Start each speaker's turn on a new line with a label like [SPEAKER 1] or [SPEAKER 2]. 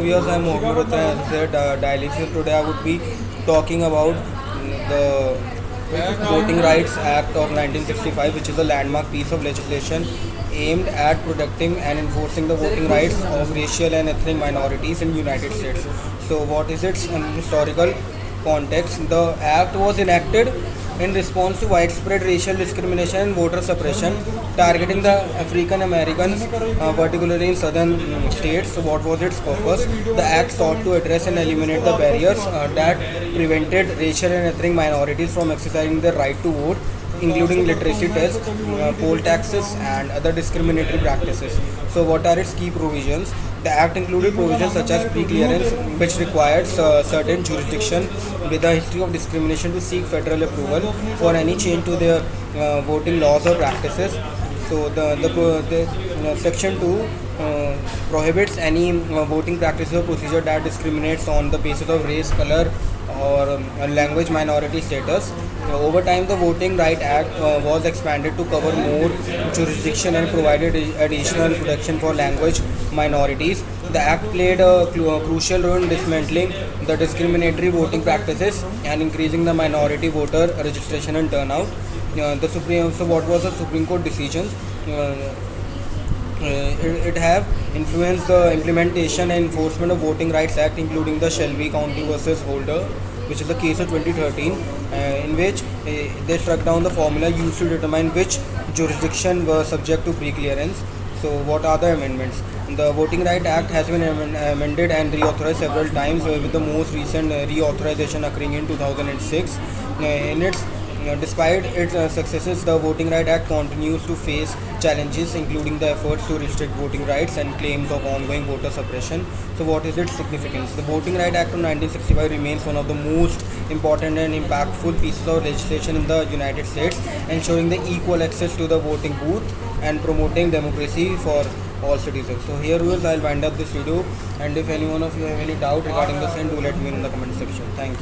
[SPEAKER 1] Viewers, I'm Mohammed Rattan. As I said, dialysis. Today I would be talking about the Voting Rights Act of 1965, which is a landmark piece of legislation aimed at protecting and enforcing the voting rights of racial and ethnic minorities in United States. So, what is its historical context? The act was enacted in response to widespread racial discrimination and voter suppression targeting the African Americans, particularly in southern states. So what was its purpose? The act sought to address and eliminate the barriers that prevented racial and ethnic minorities from exercising their right to vote, including literacy tests, poll taxes, and other discriminatory practices. So, what are its key provisions? The Act included provisions such as pre-clearance, which required certain jurisdiction with a history of discrimination to seek federal approval for any change to their voting laws or practices. So, Section 2 prohibits any voting practice or procedure that discriminates on the basis of race, color, or language minority status. Over time, the Voting Right Act was expanded to cover more jurisdiction and provided additional protection for language minorities. The Act played a crucial role in dismantling the discriminatory voting practices and increasing the minority voter registration and turnout. So what was the Supreme Court decision? It have influenced the implementation and enforcement of Voting Rights Act, including the Shelby County versus Holder, which is the case of 2013, in which they struck down the formula used to determine which jurisdiction were subject to pre-clearance. So, what are the amendments? The Voting Right Act has been amended and reauthorized several times, with the most recent reauthorization occurring in 2006. Despite its successes, the Voting Right Act continues to face challenges, including the efforts to restrict voting rights and claims of ongoing voter suppression. So, what is its significance? The Voting Right Act of 1965 remains one of the most important and impactful pieces of legislation in the United States, ensuring the equal access to the voting booth and promoting democracy for all citizens. So, here viewers, I'll wind up this video, and if any one of you have any doubt regarding the same, do let me know in the comment section. Thank you.